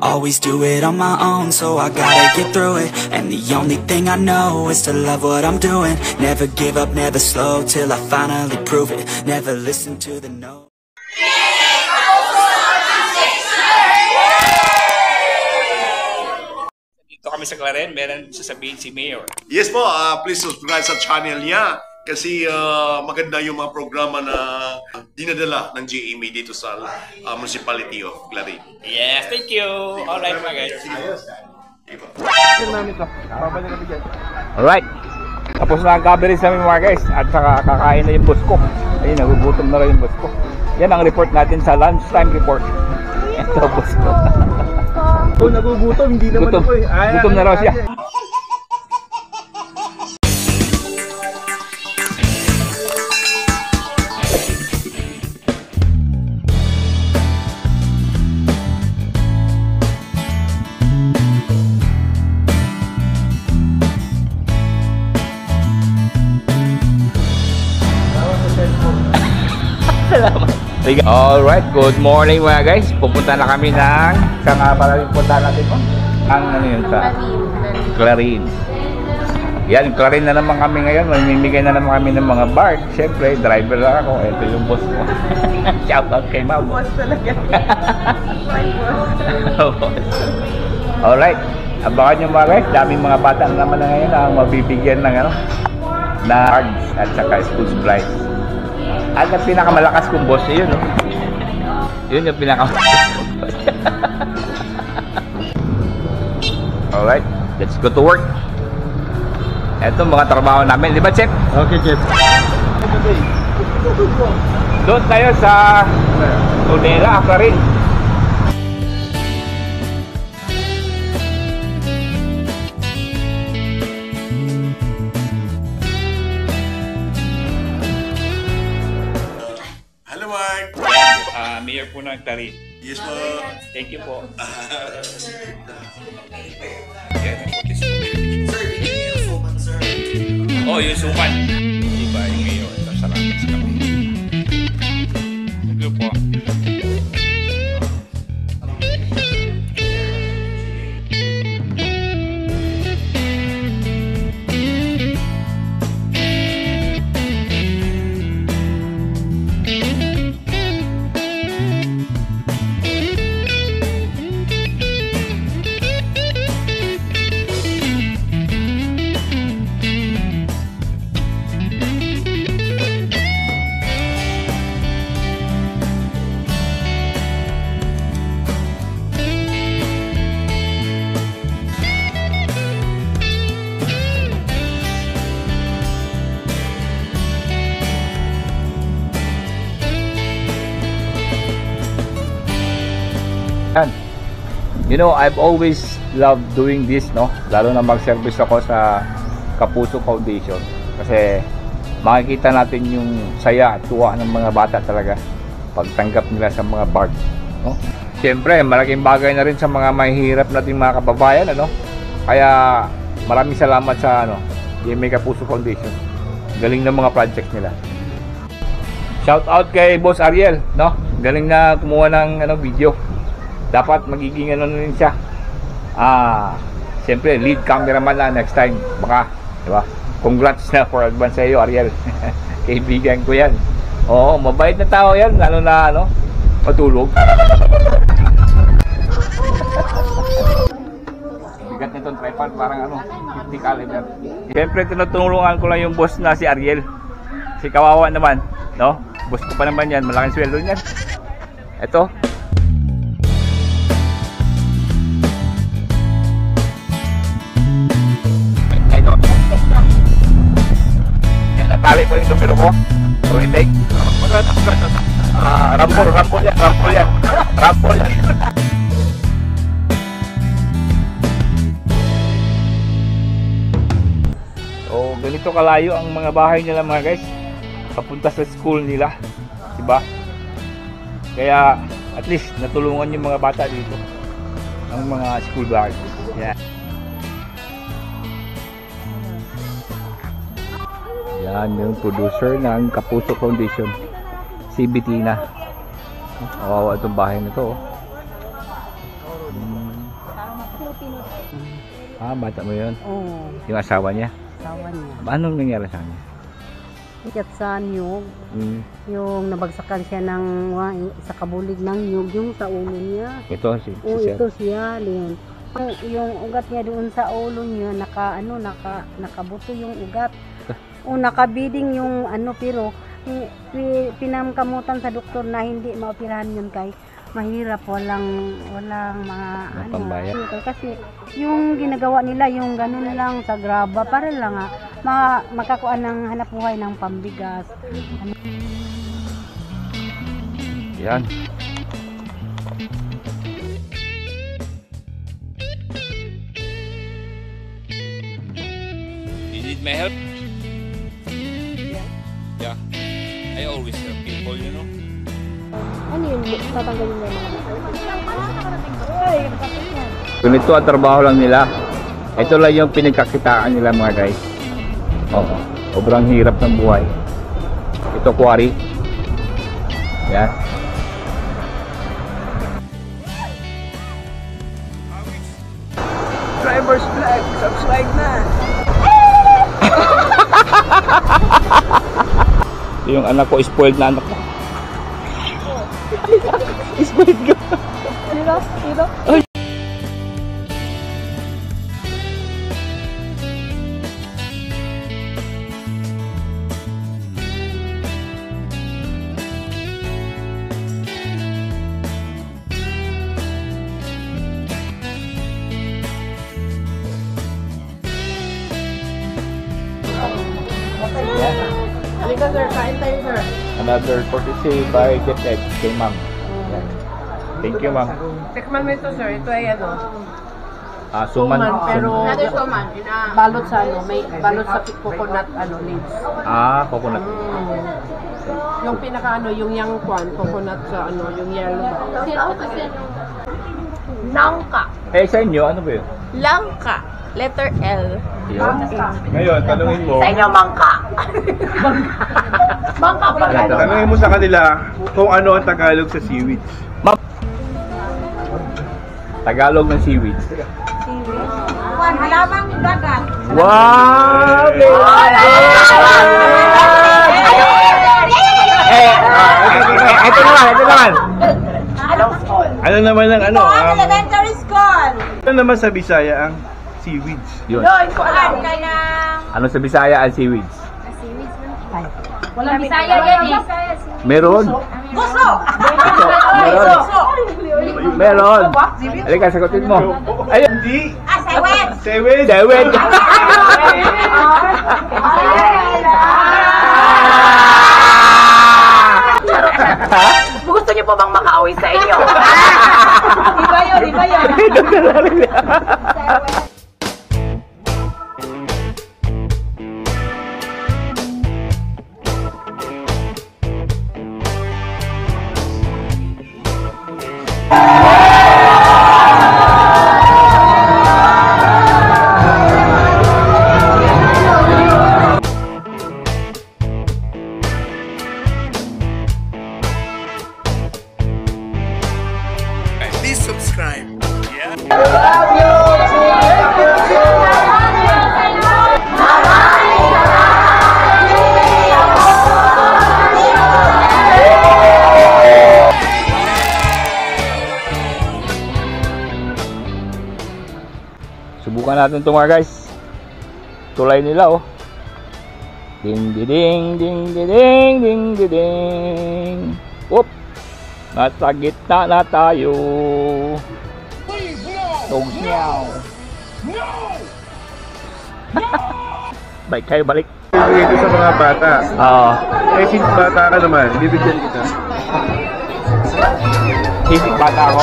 Always do it on my own, so I gotta get through it. And the only thing I know is to love what I'm doing. Never give up, never slow, till I finally prove it. Never listen to the no. Dito kami sa Claren, meron sasabihin si Mayor. Yes po, please subscribe sa channel niya kasi maganda yung mga programa na dinadala ng GMA dito sa Municipality of Claren. Yes, thank you. Alright mga guys. Alright. Tapos na ang coverage namin mga guys. At saka kakain na yung boss ko. Ayun, nagugutom na rin yung boss ko. Yan ang report natin sa lunchtime report. Ito boss ko. Oh, nagugutom, hindi naman gutom. ako eh. Gutom na raw siya. Alright, good morning mga guys. Pupunta na kami ng saan nga pala yung punta natin po? Ang ano yun sa Claren. Yan, Claren na naman kami ngayon. Mamimigay na naman kami ng mga bar. Siyempre, driver lang ako. Ito yung boss ko. Shout out kay Ma'am. Boss talaga. My boss. Alright, abangan nyo mga guys. Daming mga bata naman na ngayon ang mabibigyan ng ano, na cards at saka school supplies. At ang pinakamalakas kong boss, yun, no? Yun yung pinakamalakas kong boss. Alright, let's go to work. Ito mga trabaho namin, di ba, Chef? Okay, Chef. Doon tayo sa Lunela, Claren. Mayor po ng Claren. Yes po. Thank you po. Oh, yung suman. Diba yung mayor? Ito, salamat sa kami. Thank you po. You know, I've always loved doing this, no? Lalo na mag-service ako sa Kapuso Foundation. Kasi makikita natin yung saya at tuwa ng mga bata talaga pagtanggap nila sa mga BART, no? Siyempre, malaking bagay na rin sa mga mahihirap nating mga kababayan, ano? Kaya maraming salamat sa GMA Kapuso Foundation. Galing ng mga projects nila. Shout out kay Boss Ariel, no? Galing na kumuha ng video. Dapat magiging rin siya. Siyempre lead cameraman na next time. Baka, di ba? Congrats na for advance sa iyo, Ariel. Kaibigan ko yan. Oo, mabait na tao yan. Lalo na, matulog. Bigat nitong tripod, parang 50 caliber. Siyempre, tinutulungan ko lang yung boss na si Ariel. Si kawawa naman, no? Boss ko pa naman yan. Malaking sweldo niyan. Ito. Tali po yung numero ko. So, hindi. Rampol yan. So, ganito kalayo ang mga bahay nila mga guys. Papunta sa school nila. Diba? Kaya, at least, natulungan yung mga bata dito. Ang mga school bags. Yeah. Yan yung producer ng Kapuso Foundation, si Bettina. Kawawa itong bahay na to. Filipino. Ah, bata mo yun? Oo, Yung asawa niya? asawa niya. Anong nangyari sa kanya? Ikat sa niyog, Hmm. yung nabagsakan siya ng sa kabulig ng niyog, yung sa ulo niya. Ito, si Oo, Sir. ito siya, Lin. Yung ugat niya doon sa ulo niya, nakabuto yung ugat. O nakabiding yung pero pinamkamutan sa doktor na hindi maoperahan yun kay mahirap, walang mga Pambayad. kasi yung ginagawa nila yung ganun lang sa graba para lang makakuha ng hanap buhay ng pambigas. Yan. You need my help? Yeah. I always help people, you know? Ano yun? Tatanggalin mo yung Ganito ang trabaho lang nila. Ito lang yung pinagkakitaan nila mga guys. Oo. Sobrang hirap ng buhay. Ito quarry. Yan. Driver's flag, subscribe na. Ito yung anak ko, spoiled na anak ko. Spoiled ka. Sino? Yan. Halika sir, kain tayo sir. Another 46 by Jeff kay ma'am. Yan. Thank you ma'am. Tikman mo ito, sir. Ito ay ano? Suman. Pero Another suman. balot sa ano, may balot sa coconut leaves. Coconut. Yung pinaka ano, yung yang kwan, coconut sa ano, yung yellow. Langka. Sa inyo, ano ba yun? Langka. Letter L. Yun. Ngayon, tanungin mo. Sa inyo, mangka. Mangka pa rin. Tanungin mo sa kanila kung ano ang Tagalog sa seaweed. Tagalog ng seaweed. Halamang dagat. Wow! Ito naman. Ano naman ang ano? Elementary school. Ano naman sa Bisaya ang seaweeds? Yun. Kuan ka ng... Ano sa Bisaya ang seaweeds? Walang Bisaya yan eh. Meron. Gusto! Meron. Halika, sagutin mo. Ayun. Hindi. Sewet! Seaweed. Dewed. Gusto niyo po bang makauwi sa inyo? Iba yun. Please subscribe. Subukan natin ito mga guys. Tulay nila oh. Ding ding ding ding ding ding ding ding. Oop. Nasa gitna na tayo. Tugyaw. Balik kayo, balik. Ito sa mga bata. Oo. Since bata ka naman, bibigyan kita. Sisig bata ako.